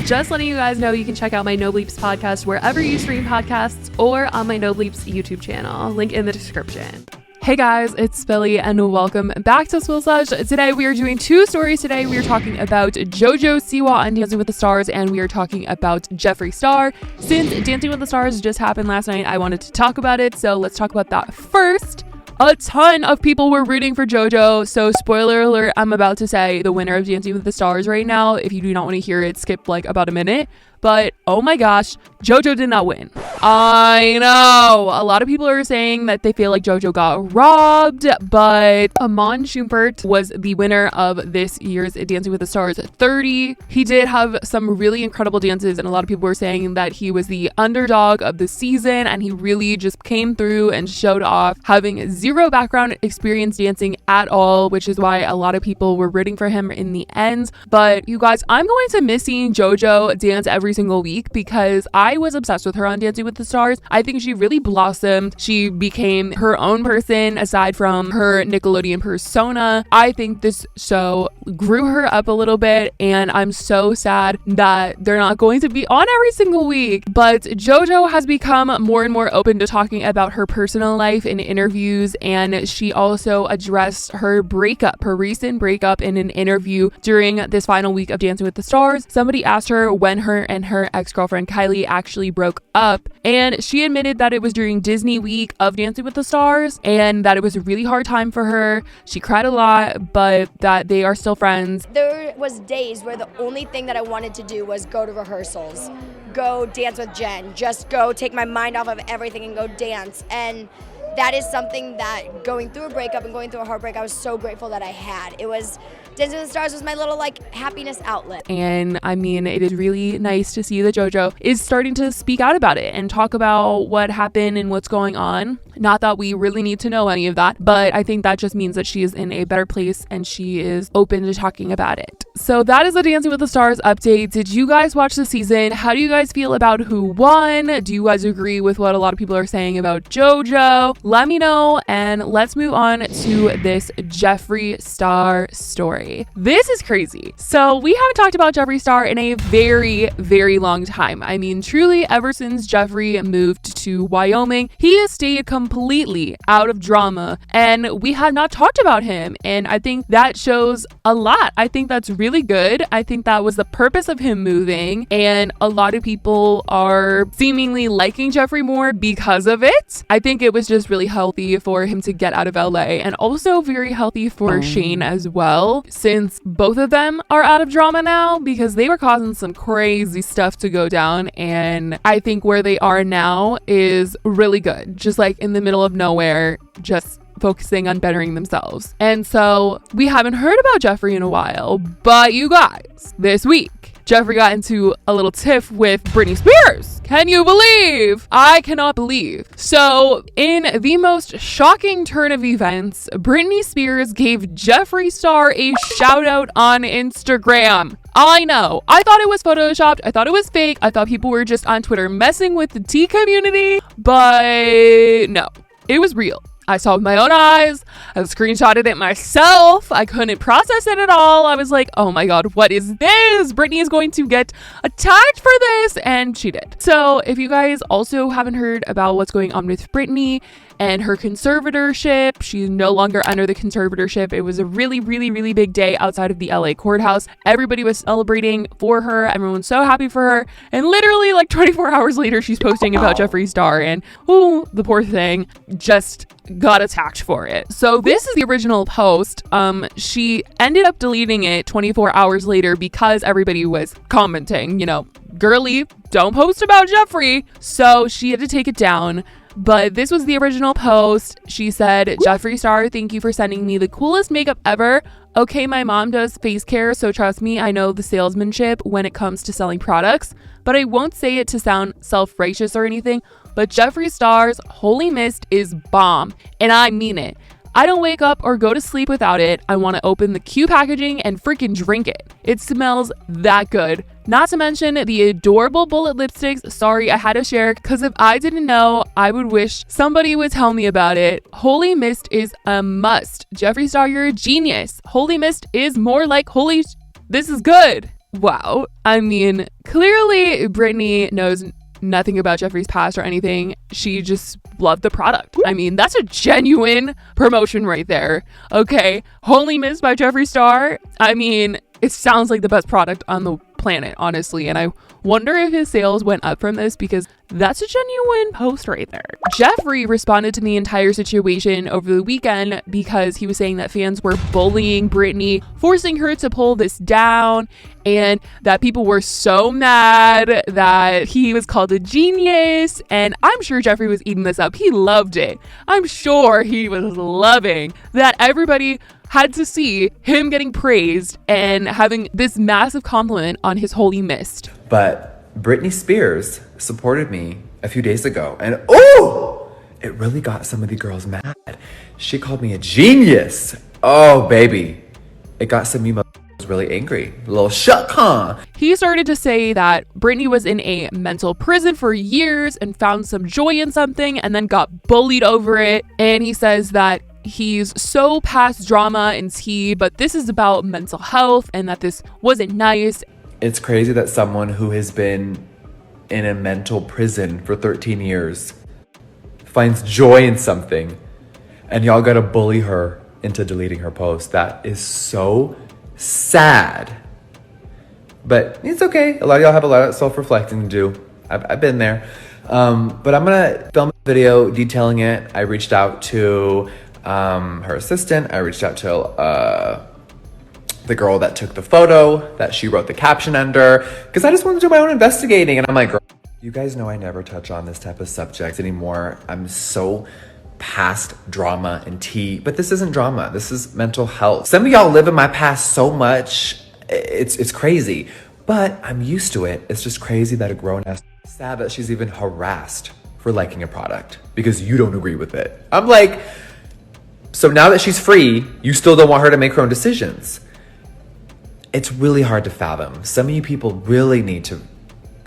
Just letting you guys know you can check out my No Bleeps podcast wherever you stream podcasts or on my No Bleeps YouTube channel. Link in the description. Hey guys, it's Billy and welcome back to Sesh. Today we are doing two stories. Today we are talking about JoJo Siwa on Dancing with the Stars, and we are talking about Jeffree Star. Since Dancing with the Stars just happened last night, I wanted to talk about it, so let's talk about that first. A ton of people were rooting for JoJo, so spoiler alert, I'm about to say the winner of Dancing with the Stars right now. If you do not want to hear it, skip like about a minute. But oh my gosh, JoJo did not win. I know a lot of people are saying that they feel like JoJo got robbed, but Amon Schumpert was the winner of this year's Dancing with the Stars 30. He did have some really incredible dances, and a lot of people were saying that he was the underdog of the season, and he really just came through and showed off, having zero background experience dancing at all, which is why a lot of people were rooting for him in the end. But you guys, I'm going to miss seeing JoJo dance every single week because I was obsessed with her on Dancing with the Stars. I think she really blossomed. She became her own person aside from her Nickelodeon persona. I think this show grew her up a little bit, and I'm so sad that they're not going to be on every single week. But JoJo has become more and more open to talking about her personal life in interviews, and she also addressed her recent breakup in an interview during this final week of Dancing with the Stars. Somebody asked her when her and her ex-girlfriend Kylie actually broke up, and she admitted that it was during Disney week of Dancing with the Stars and that it was a really hard time for her. She cried a lot, but that they are still friends. There was days where the only thing that I wanted to do was go to rehearsals, go dance with Jen, just go take my mind off of everything and go dance. And that is something that going through a breakup and going through a heartbreak, I was so grateful that I had. It was Dancing with the Stars was my little happiness outlet. And I mean, it is really nice to see that JoJo is starting to speak out about it and talk about what happened and what's going on. Not that we really need to know any of that, but I think that just means that she is in a better place and she is open to talking about it. So that is the Dancing with the Stars update. Did you guys watch the season? How do you guys feel about who won? Do you guys agree with what a lot of people are saying about JoJo? Let me know, and let's move on to this Jeffree Star story. This is crazy. So we haven't talked about Jeffree Star in a very, very long time. I mean, truly, ever since Jeffree moved to Wyoming, he has stayed completely out of drama, and we have not talked about him. And I think that shows a lot. I think that's really good. I think that was the purpose of him moving, and a lot of people are seemingly liking Jeffree more because of it. I think it was just really healthy for him to get out of LA, and also very healthy for Shane as well, since both of them are out of drama now, because they were causing some crazy stuff to go down. And I think where they are now is really good, just like in the middle of nowhere, just focusing on bettering themselves. And so we haven't heard about Jeffree in a while, but you guys, this week Jeffree got into a little tiff with Britney Spears. Can you believe? I cannot believe. So in the most shocking turn of events, Britney Spears gave Jeffree Star a shout out on Instagram. I know. I thought it was photoshopped. I thought it was fake. I thought people were just on Twitter messing with the tea community, but no, it was real. I saw it with my own eyes. I screenshotted it myself. I couldn't process it at all. I was like, oh my God, what is this? Britney is going to get attacked for this. And she did. So if you guys also haven't heard about what's going on with Britney and her conservatorship, she's no longer under the conservatorship. It was a really, really, really big day outside of the LA courthouse. Everybody was celebrating for her. Everyone's so happy for her. And literally 24 hours later, she's posting about Jeffree Star, and the poor thing just got attacked for it. So this is the original post. She ended up deleting it 24 hours later because everybody was commenting, girly, don't post about Jeffree. So she had to take it down. But this was the original post. She said, Jeffree Star, thank you for sending me the coolest makeup ever. Okay, my mom does face care, so trust me, I know the salesmanship when it comes to selling products. But I won't say it to sound self-righteous or anything, but Jeffree Star's Holy Mist is bomb. And I mean it. I don't wake up or go to sleep without it. I want to open the Q packaging and freaking drink it. It smells that good. Not to mention the adorable bullet lipsticks. Sorry, I had to share because if I didn't know, I would wish somebody would tell me about it. Holy Mist is a must. Jeffree Star, you're a genius. Holy Mist is more like holy. This is good. Wow. I mean, clearly Britney knows nothing about Jeffree's past or anything. She just loved the product. I mean, that's a genuine promotion right there. Okay. Holy Miss by Jeffree Star. I mean, it sounds like the best product on the planet, honestly. And I wonder if his sales went up from this, because that's a genuine post right there. Jeffree responded to the entire situation over the weekend because he was saying that fans were bullying Britney, forcing her to pull this down, and that people were so mad that he was called a genius. And I'm sure Jeffree was eating this up. He loved it. I'm sure he was loving that everybody had to see him getting praised and having this massive compliment on his holy mist. But Britney Spears supported me a few days ago, and oh, it really got some of the girls mad. She called me a genius. Oh, baby. It got some of you really angry. A little shook, huh? He started to say that Britney was in a mental prison for years and found some joy in something and then got bullied over it. And he says that he's so past drama and tea, but this is about mental health and that this wasn't nice. It's crazy that someone who has been in a mental prison for 13 years finds joy in something, and y'all gotta bully her into deleting her post. That is so sad. But it's okay. A lot of y'all have a lot of self-reflecting to do. I've been there. But I'm gonna film a video detailing it. I reached out to her assistant. I reached out to the girl that took the photo that she wrote the caption under, because I just wanted to do my own investigating. And I'm like, girl, you guys know I never touch on this type of subject anymore. I'm so past drama and tea, but this isn't drama. This is mental health. Some of y'all live in my past so much. It's crazy, but I'm used to it. It's just crazy that a grown ass, sad that she's even harassed for liking a product because you don't agree with it. I'm like, so now that she's free, you still don't want her to make her own decisions. It's really hard to fathom. Some of you people really need to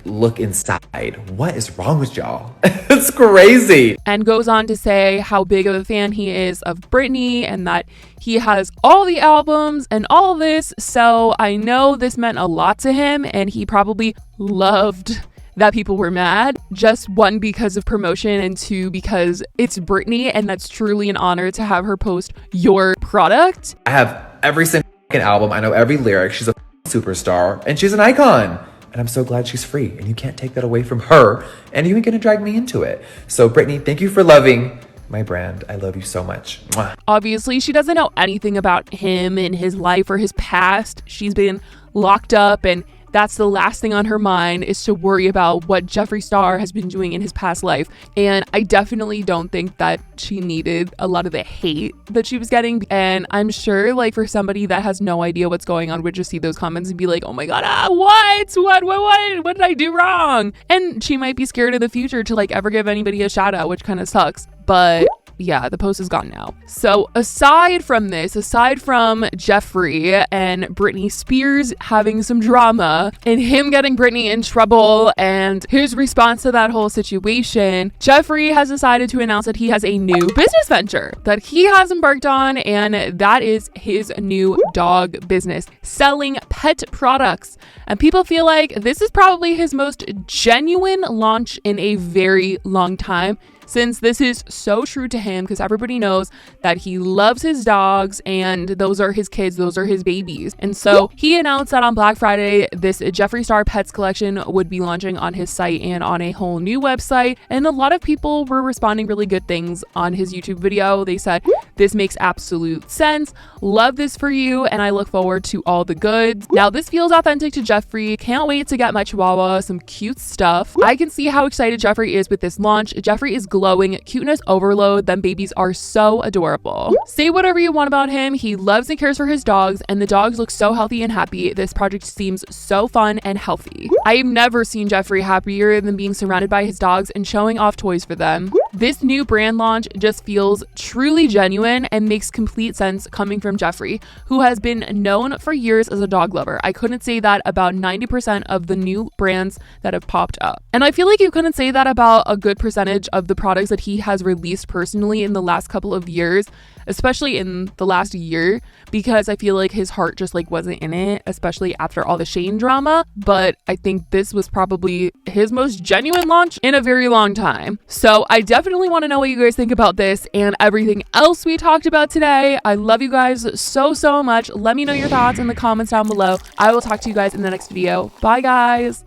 look inside. What is wrong with y'all? It's crazy. And goes on to say how big of a fan he is of Britney and that he has all the albums and all this. So I know this meant a lot to him, and he probably loved that people were mad. Just one, because of promotion, and two, because it's Britney and that's truly an honor to have her post your product. I have every single album. I know every lyric. She's a superstar and she's an icon. And I'm so glad she's free, and you can't take that away from her, and you ain't gonna drag me into it. So Britney, thank you for loving my brand. I love you so much. Mwah. Obviously, she doesn't know anything about him and his life or his past. She's been locked up, and that's the last thing on her mind, is to worry about what Jeffree Star has been doing in his past life. And I definitely don't think that she needed a lot of the hate that she was getting. And I'm sure, like, for somebody that has no idea what's going on would just see those comments and be like, oh my God, what did I do wrong? And she might be scared of the future to, like, ever give anybody a shout out, which kind of sucks. But yeah, the post is gone now. So aside from this, aside from Jeffree and Britney Spears having some drama and him getting Britney in trouble and his response to that whole situation, Jeffree has decided to announce that he has a new business venture that he has embarked on, and that is his new dog business, selling pet products. And people feel like this is probably his most genuine launch in a very long time, since this is so true to him, because everybody knows that he loves his dogs and those are his kids, those are his babies. And so he announced that on Black Friday, this Jeffree Star Pets collection would be launching on his site and on a whole new website. And a lot of people were responding really good things on his YouTube video. They said, this makes absolute sense. Love this for you, and I look forward to all the goods. Now, this feels authentic to Jeffree. Can't wait to get my chihuahua some cute stuff. I can see how excited Jeffree is with this launch. Jeffree is glowing cuteness overload. Them babies are so adorable. Say whatever you want about him, he loves and cares for his dogs, and the dogs look so healthy and happy. This project seems so fun and healthy. I've never seen Jeffree happier than being surrounded by his dogs and showing off toys for them. This new brand launch just feels truly genuine and makes complete sense coming from Jeffree, who has been known for years as a dog lover. I couldn't say that about 90% of the new brands that have popped up. And I feel like you couldn't say that about a good percentage of the products that he has released personally in the last couple of years, especially in the last year, because I feel like his heart just like wasn't in it, especially after all the Shane drama. But I think this was probably his most genuine launch in a very long time. So I definitely want to know what you guys think about this and everything else we talked about today. I love you guys so much. Let me know your thoughts in the comments down below. I will talk to you guys in the next video. Bye guys.